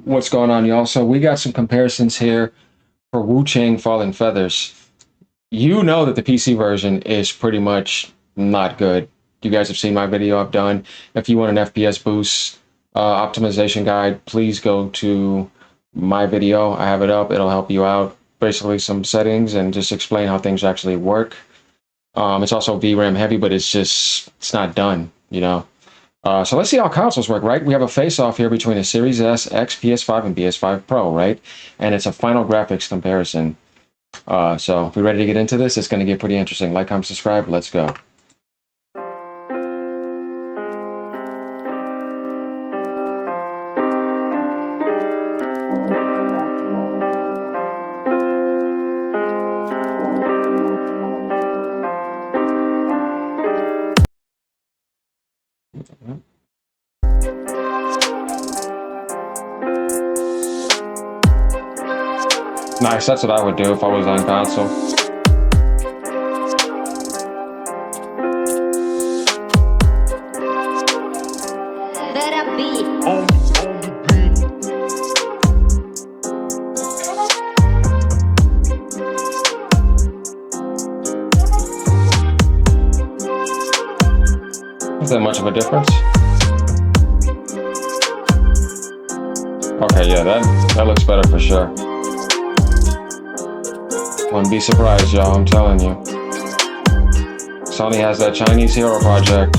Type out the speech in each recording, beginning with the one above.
What's going on, y'all? So we got some comparisons here for Wuchang Falling Feathers. You know that the PC version is pretty much not good. You guys have seen my video I've done. If you want an FPS boost optimization guide, please go to my video. I have it up. It'll help you out. Basically some settings and just explain how things actually work. It's also VRAM heavy, but it's not done, you know. So let's see how consoles work, right? We have a face-off here between the Series S, X, PS5, and PS5 Pro, right? And it's a final graphics comparison. So if we're ready to get into this, it's going to get pretty interesting. Like, comment, subscribe. Let's go. Nice, that's what I would do if I was on console. Is that much of a difference? Okay, yeah, that looks better for sure. Wouldn't be surprised, y'all, I'm telling you. Sony has that Chinese hero project.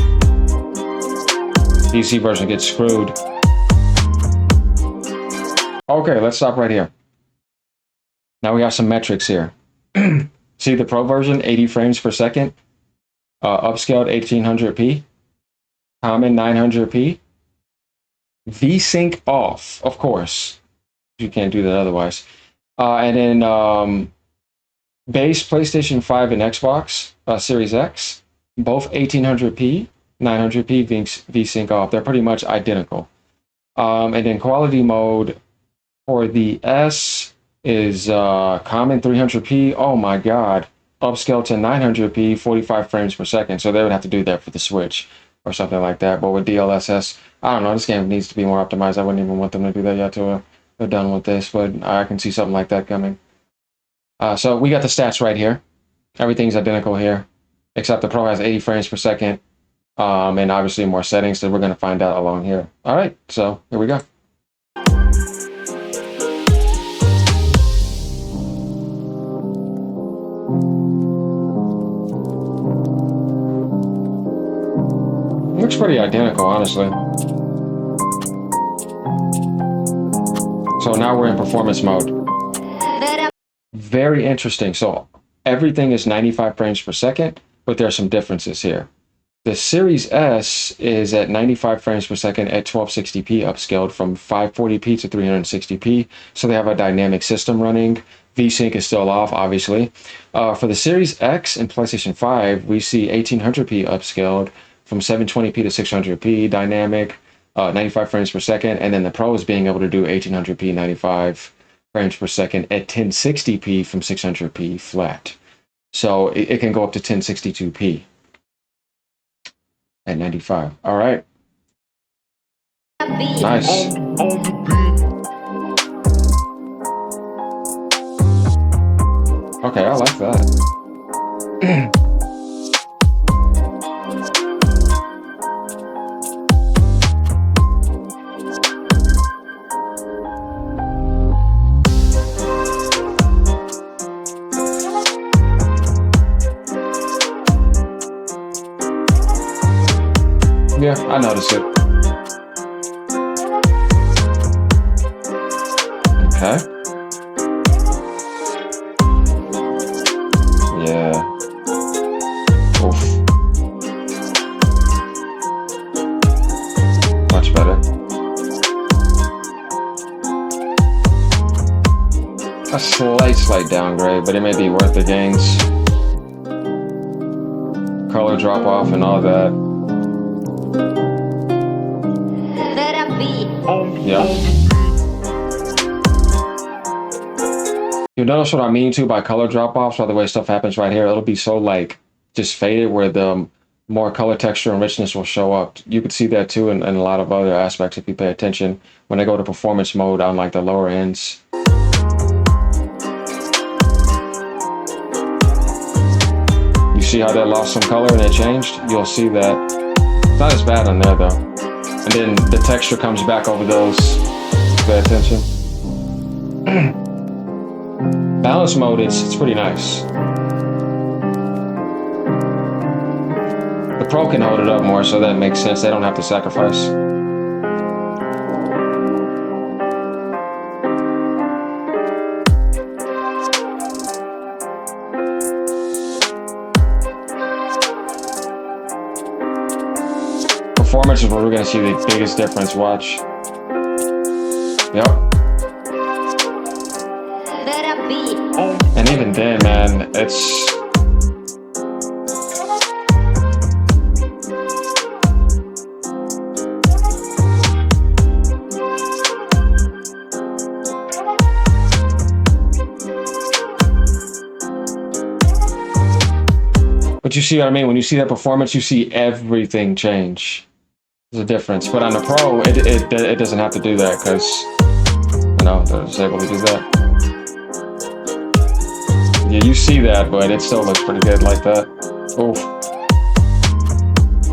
PC version gets screwed. Okay, let's stop right here. Now we have some metrics here. See the Pro version, 80 frames per second. Upscaled 1800p. Common 900p. VSync off, of course. You can't do that otherwise. And then base PlayStation 5 and Xbox Series X, both 1800p, 900p VSync off. They're pretty much identical. And then quality mode for the S is common 300p. Oh my God. Upscale to 900p, 45 frames per second. So they would have to do that for the Switch or something like that. But with DLSS, I don't know. This game needs to be more optimized. I wouldn't even want them to do that yet till they're done with this. But I can see something like that coming. So we got the stats right here. Everything's identical here, except the Pro has 80 frames per second, and obviously more settings that we're going to find out along here. All right, so here we go. Looks pretty identical, honestly. So now we're in performance mode. Very interesting. So everything is 95 frames per second, but there are some differences here. The Series S is at 95 frames per second at 1260p upscaled from 540p to 360p. So they have a dynamic system running. VSync is still off, obviously. For the Series X and PlayStation 5, we see 1800p upscaled from 720p to 600p dynamic, 95 frames per second. And then the Pro is being able to do 1800p 95 frames per second at 1060p from 600p flat. So it can go up to 1062p at 95. All right. Nice. Okay, I like that. Yeah, I noticed it. Okay. Yeah. Oof. Much better. A slight downgrade, but it may be worth the gains. Color drop off and all that. Yeah. You notice what I mean too by color drop-offs, by the way stuff happens right here. It'll be so like just faded where the more color texture and richness will show up. You could see that too in a lot of other aspects if you pay attention. When I go to performance mode on like the lower ends. You see how that lost some color and it changed? You'll see that. It's not as bad on there though. And then the texture comes back over those. Pay attention. Balance mode, it's pretty nice. The Pro can hold it up more, so that makes sense. They don't have to sacrifice. Performance is where we're going to see the biggest difference. Watch. Yep. And even then, man, it's... But you see what I mean? When you see that performance, you see everything change. There's a difference. But on the Pro, it doesn't have to do that because, you know, it's able to do that. Yeah, you see that, but it still looks pretty good like that. Oof.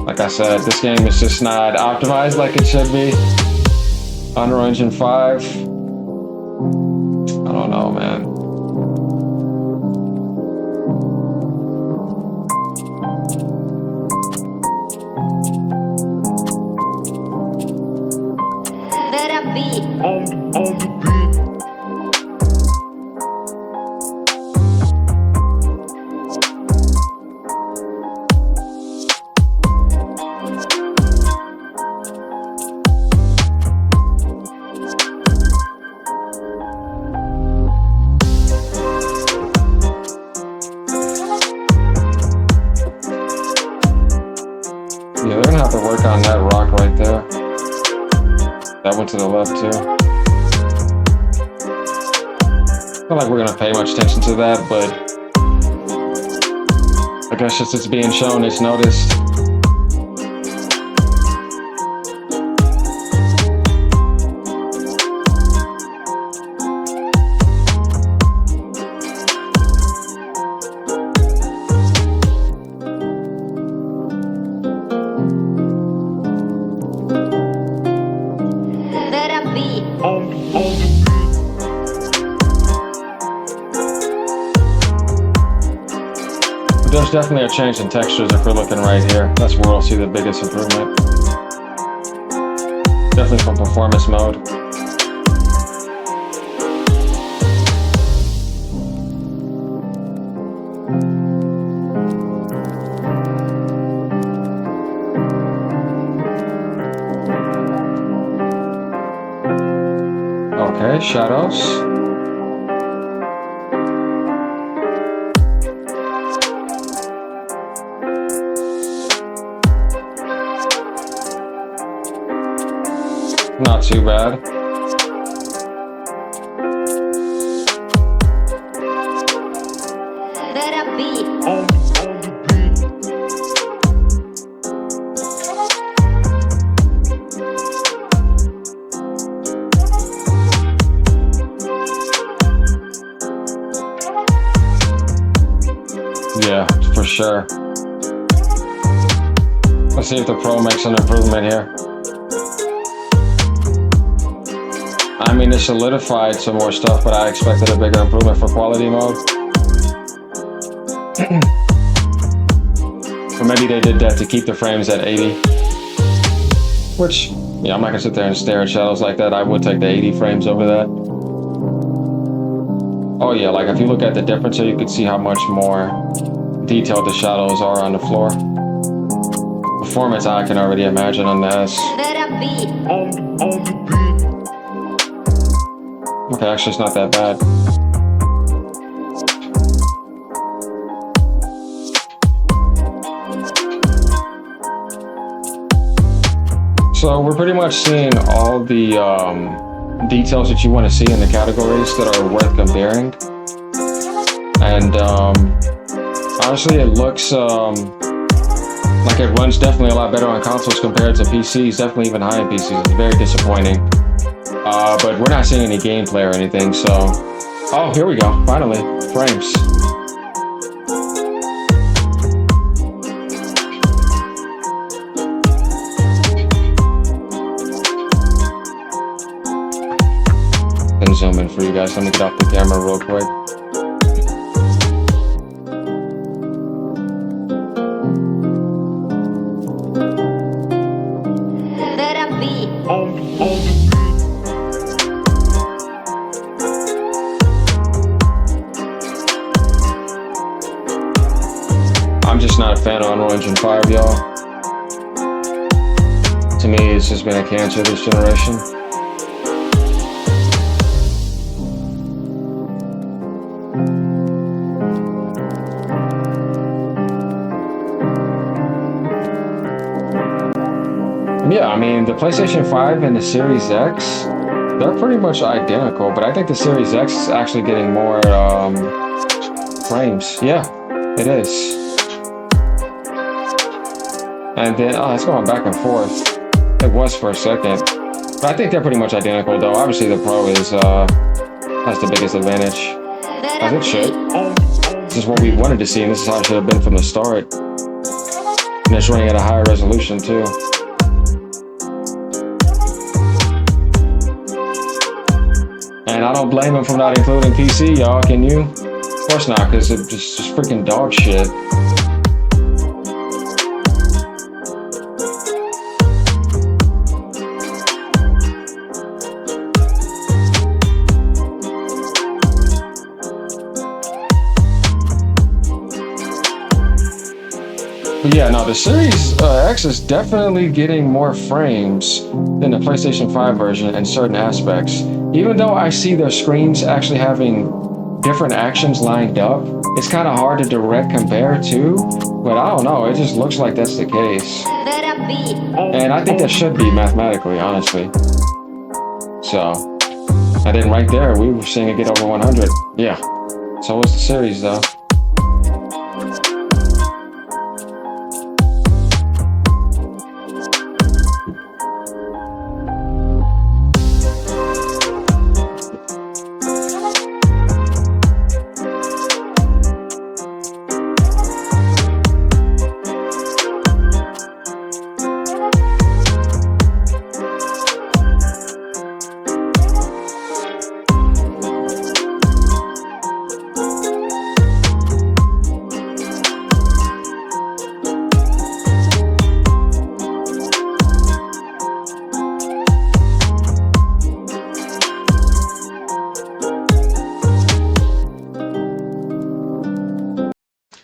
Like I said, this game is just not optimized like it should be. Unreal Engine 5. I don't know, man. Yeah, they're gonna have to work on that rock right there. That went to the left too. I feel like we're gonna pay much attention to that, but I guess just it's being shown, it's noticed. There's definitely a change in textures if we're looking right here. That's where we'll see the biggest improvement. Definitely from performance mode. Okay, shadows. Not too bad. Yeah, for sure. Let's see if the Pro makes an improvement here. I mean, it solidified some more stuff, but I expected a bigger improvement for quality mode. Or maybe they did that to keep the frames at 80. Which, yeah, I'm not gonna sit there and stare at shadows like that. I would take the 80 frames over that. Oh yeah, like if you look at the difference here, you can see how much more detailed the shadows are on the floor. Performance, I can already imagine on the S. Okay, actually it's not that bad. So we're pretty much seeing all the details that you want to see in the categories that are worth comparing. And honestly, it looks Like it runs definitely a lot better on consoles compared to PCs, definitely even high-end PCs. It's very disappointing. But we're not seeing any gameplay or anything, so... Oh, here we go, finally, frames. Then zoom in for you guys. Let me get off the camera real quick. I'm just not a fan of Unreal Engine 5, y'all. To me, it's just been a cancer this generation. Yeah, I mean, the PlayStation 5 and the Series X, they're pretty much identical, but I think the Series X is actually getting more frames. Yeah, it is. And then, oh, it's going back and forth. It was for a second. But I think they're pretty much identical, though. Obviously, the Pro is has the biggest advantage. As it should. This is what we wanted to see, and this is how it should have been from the start. And it's running at a higher resolution, too. And I don't blame them for not including PC, y'all. Can you? Of course not, because it's just freaking dog shit. But yeah, no, the Series X is definitely getting more frames than the PlayStation 5 version in certain aspects. Even though I see their screens actually having different actions lined up, it's kind of hard to direct compare to, but I don't know, it just looks like that's the case. And I think that should be mathematically, honestly. So, and then right there, we were seeing it get over 100. Yeah, so was the Series though.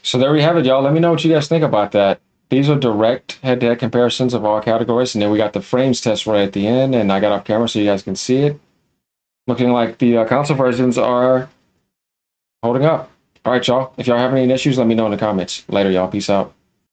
So there we have it, y'all. Let me know what you guys think about that. These are direct head-to-head comparisons of all categories, and then we got the frames test right at the end, and I got off camera so you guys can see it. Looking like the console versions are holding up. All right, y'all. If y'all have any issues, let me know in the comments. Later, y'all. Peace out.